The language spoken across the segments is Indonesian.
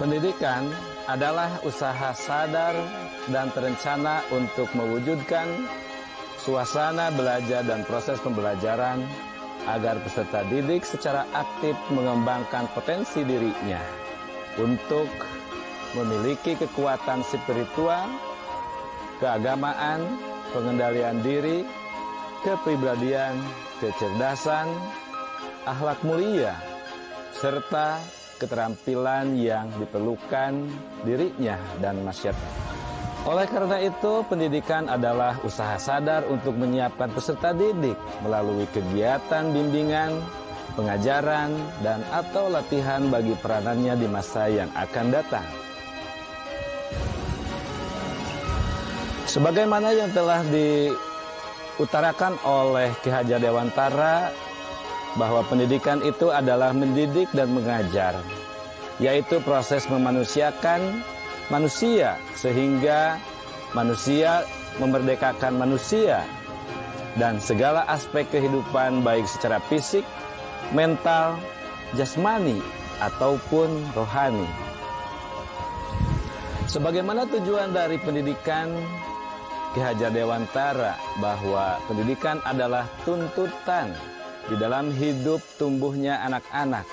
Pendidikan adalah usaha sadar dan terencana untuk mewujudkan suasana belajar dan proses pembelajaran agar peserta didik secara aktif mengembangkan potensi dirinya untuk memiliki kekuatan spiritual, keagamaan, pengendalian diri, kepribadian, kecerdasan, akhlak mulia, serta keterampilan yang diperlukan dirinya dan masyarakat. Oleh karena itu, pendidikan adalah usaha sadar untuk menyiapkan peserta didik melalui kegiatan bimbingan, pengajaran, dan atau latihan bagi peranannya di masa yang akan datang. Sebagaimana yang telah diutarakan oleh Ki Hajar Dewantara, bahwa pendidikan itu adalah mendidik dan mengajar, yaitu proses memanusiakan manusia sehingga manusia memerdekakan manusia dan segala aspek kehidupan baik secara fisik, mental, jasmani, ataupun rohani. Sebagaimana tujuan dari pendidikan Ki Hajar Dewantara, bahwa pendidikan adalah tuntutan di dalam hidup tumbuhnya anak-anak.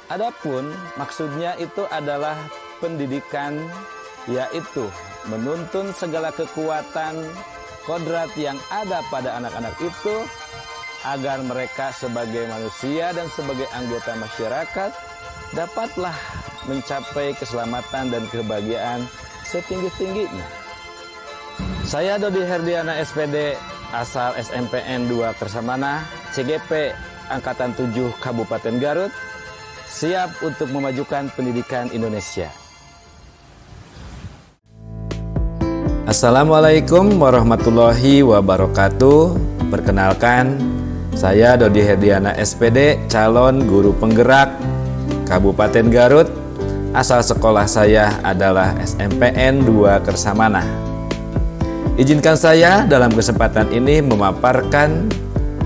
Adapun maksudnya itu adalah pendidikan, yaitu menuntun segala kekuatan kodrat yang ada pada anak-anak itu agar mereka sebagai manusia dan sebagai anggota masyarakat dapatlah mencapai keselamatan dan kebahagiaan setinggi-tingginya. Saya Dodi Herdiana SPD, asal SMPN 2 Kersamana, CGP Angkatan 7 Kabupaten Garut, siap untuk memajukan pendidikan Indonesia. Assalamualaikum warahmatullahi wabarakatuh. Perkenalkan, saya Dodi Herdiana SPD, calon guru penggerak Kabupaten Garut. Asal sekolah saya adalah SMPN 2 Kersamana. Izinkan saya dalam kesempatan ini memaparkan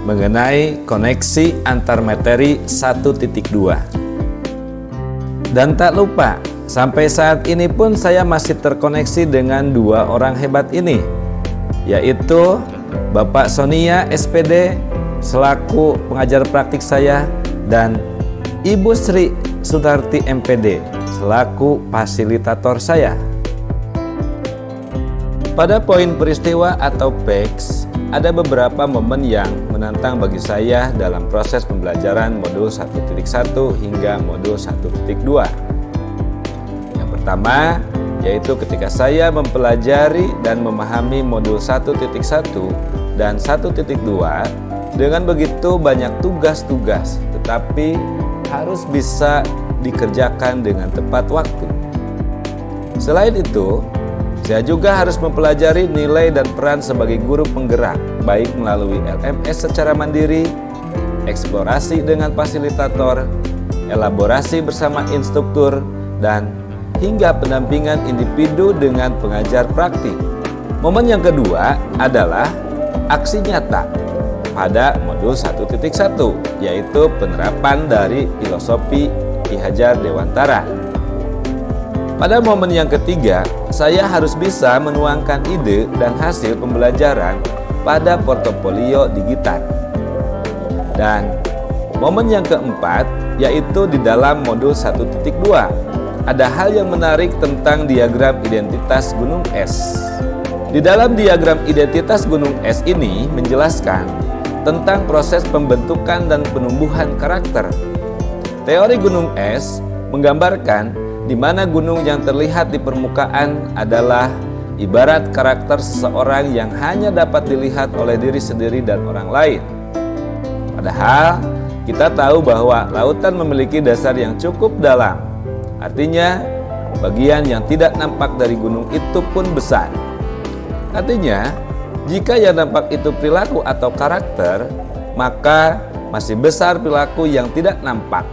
mengenai koneksi antar materi 1.2. Dan tak lupa, sampai saat ini pun saya masih terkoneksi dengan dua orang hebat ini, yaitu Bapak Sonia SPD selaku pengajar praktik saya dan Ibu Sri Sudarti MPD selaku fasilitator saya. Pada poin peristiwa atau PEX, ada beberapa momen yang menantang bagi saya dalam proses pembelajaran modul 1.1 hingga modul 1.2. Yang pertama, yaitu ketika saya mempelajari dan memahami modul 1.1 dan 1.2 dengan begitu banyak tugas-tugas, tetapi harus bisa dikerjakan dengan tepat waktu. Selain itu, saya juga harus mempelajari nilai dan peran sebagai guru penggerak, baik melalui LMS secara mandiri, eksplorasi dengan fasilitator, elaborasi bersama instruktur, dan hingga pendampingan individu dengan pengajar praktik. Momen yang kedua adalah aksi nyata pada modul 1.1, yaitu penerapan dari filosofi Ki Hajar Dewantara. Pada momen yang ketiga, saya harus bisa menuangkan ide dan hasil pembelajaran pada portofolio digital. Dan momen yang keempat, yaitu di dalam modul 1.2, ada hal yang menarik tentang diagram identitas gunung es. Di dalam diagram identitas gunung es ini menjelaskan tentang proses pembentukan dan penumbuhan karakter. Teori gunung es menggambarkan di mana gunung yang terlihat di permukaan adalah ibarat karakter seseorang yang hanya dapat dilihat oleh diri sendiri dan orang lain. Padahal kita tahu bahwa lautan memiliki dasar yang cukup dalam. Artinya, bagian yang tidak nampak dari gunung itu pun besar. Artinya, jika yang nampak itu perilaku atau karakter, maka masih besar perilaku yang tidak nampak.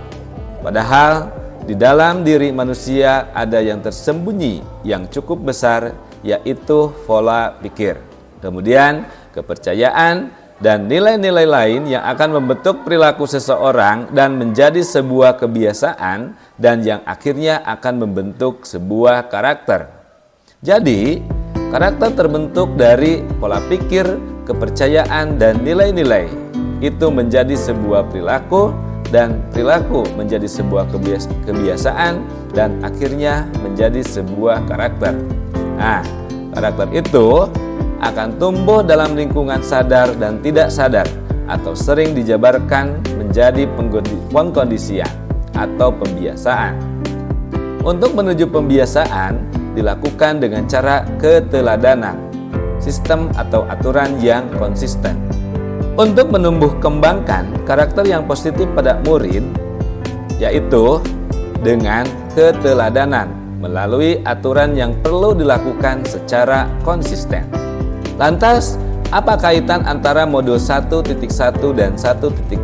Padahal di dalam diri manusia ada yang tersembunyi yang cukup besar, yaitu pola pikir, kemudian kepercayaan, dan nilai-nilai lain yang akan membentuk perilaku seseorang dan menjadi sebuah kebiasaan dan yang akhirnya akan membentuk sebuah karakter. Jadi, karakter terbentuk dari pola pikir, kepercayaan, dan nilai-nilai. Itu menjadi sebuah perilaku dan perilaku menjadi sebuah kebiasaan dan akhirnya menjadi sebuah karakter. Nah, karakter itu akan tumbuh dalam lingkungan sadar dan tidak sadar atau sering dijabarkan menjadi pengkondisian atau pembiasaan. Untuk menuju pembiasaan dilakukan dengan cara keteladanan, sistem atau aturan yang konsisten. Untuk menumbuh kembangkan karakter yang positif pada murid, yaitu dengan keteladanan melalui aturan yang perlu dilakukan secara konsisten. Lantas, apa kaitan antara modul 1.1 dan 1.2?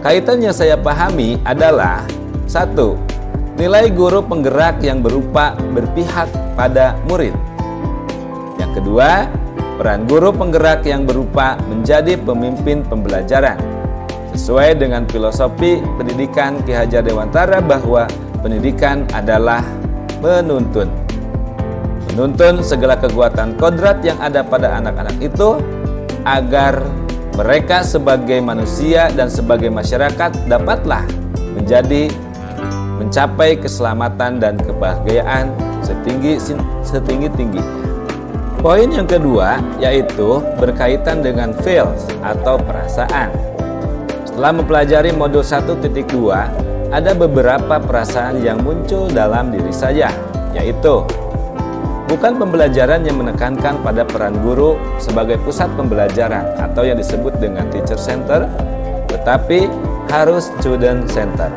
Kaitan yang saya pahami adalah 1. Nilai guru penggerak yang berupa berpihak pada murid. Yang kedua, peran guru penggerak yang berupa menjadi pemimpin pembelajaran. Sesuai dengan filosofi pendidikan Ki Hajar Dewantara bahwa pendidikan adalah menuntun. Menuntun segala kekuatan kodrat yang ada pada anak-anak itu agar mereka sebagai manusia dan sebagai masyarakat dapatlah mencapai keselamatan dan kebahagiaan setinggi-tingginya. Poin yang kedua yaitu berkaitan dengan feels atau perasaan. Setelah mempelajari modul 1.2, ada beberapa perasaan yang muncul dalam diri saya, yaitu bukan pembelajaran yang menekankan pada peran guru sebagai pusat pembelajaran atau yang disebut dengan teacher center, tetapi harus student center.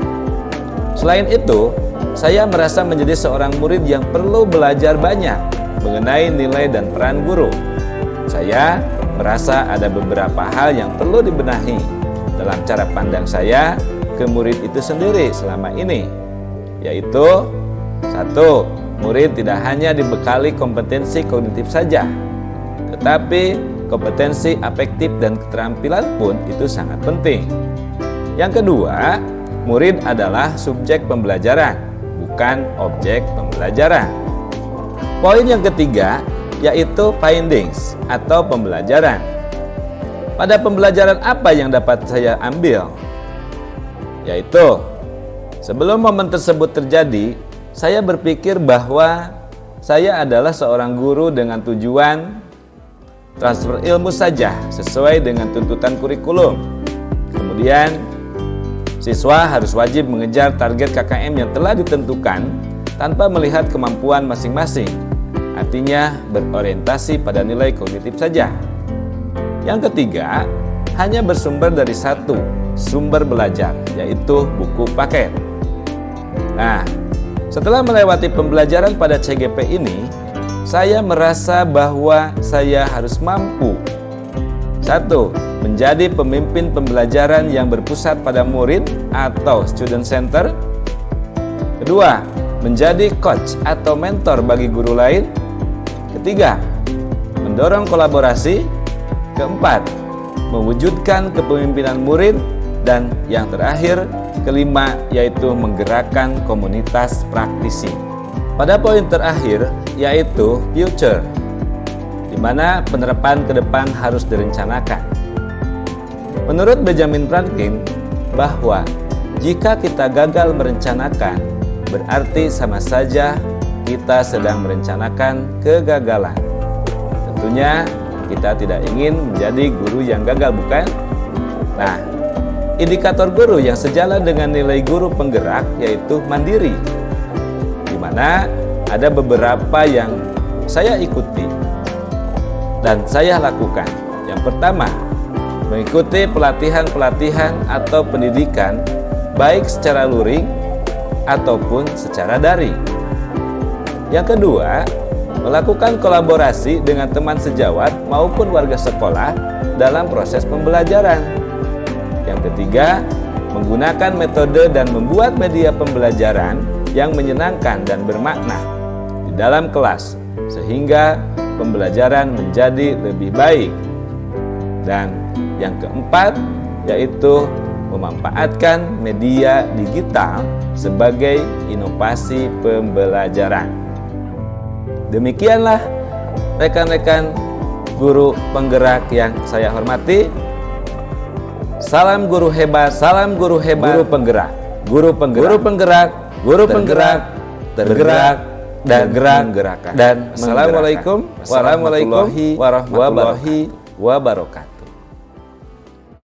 Selain itu, saya merasa menjadi seorang murid yang perlu belajar banyak mengenai nilai dan peran guru. Saya merasa ada beberapa hal yang perlu dibenahi dalam cara pandang saya ke murid itu sendiri selama ini, yaitu 1. Murid tidak hanya dibekali kompetensi kognitif saja, tetapi kompetensi afektif dan keterampilan pun itu sangat penting. Yang kedua, murid adalah subjek pembelajaran, bukan objek pembelajaran. Poin yang ketiga yaitu findings atau pembelajaran. Pada pembelajaran apa yang dapat saya ambil? Yaitu, sebelum momen tersebut terjadi, saya berpikir bahwa saya adalah seorang guru dengan tujuan transfer ilmu saja sesuai dengan tuntutan kurikulum. Kemudian, siswa harus wajib mengejar target KKM yang telah ditentukan tanpa melihat kemampuan masing-masing. Artinya, berorientasi pada nilai kognitif saja. Yang ketiga, hanya bersumber dari satu sumber belajar, yaitu buku paket. Nah, setelah melewati pembelajaran pada CGP ini, saya merasa bahwa saya harus mampu 1. Menjadi pemimpin pembelajaran yang berpusat pada murid atau student center. 2. Menjadi coach atau mentor bagi guru lain. 3. Mendorong kolaborasi. 4. Mewujudkan kepemimpinan murid. Dan yang terakhir, 5, yaitu menggerakkan komunitas praktisi. Pada poin terakhir, yaitu future, di mana penerapan ke depan harus direncanakan. Menurut Benjamin Franklin, bahwa jika kita gagal merencanakan, berarti sama saja kita sedang merencanakan kegagalan. Tentunya kita tidak ingin menjadi guru yang gagal, bukan? Nah, indikator guru yang sejalan dengan nilai guru penggerak yaitu mandiri, di mana ada beberapa yang saya ikuti dan saya lakukan. Yang pertama, mengikuti pelatihan-pelatihan atau pendidikan baik secara luring ataupun secara daring. Yang kedua, melakukan kolaborasi dengan teman sejawat maupun warga sekolah dalam proses pembelajaran. Yang ketiga, menggunakan metode dan membuat media pembelajaran yang menyenangkan dan bermakna di dalam kelas, sehingga pembelajaran menjadi lebih baik. Dan yang keempat yaitu memanfaatkan media digital sebagai inovasi pembelajaran. Demikianlah rekan-rekan guru penggerak yang saya hormati. Salam guru hebat, guru penggerak, tergerak dan menggerakkan. Dan assalamualaikum warahmatullahi wabarakatuh.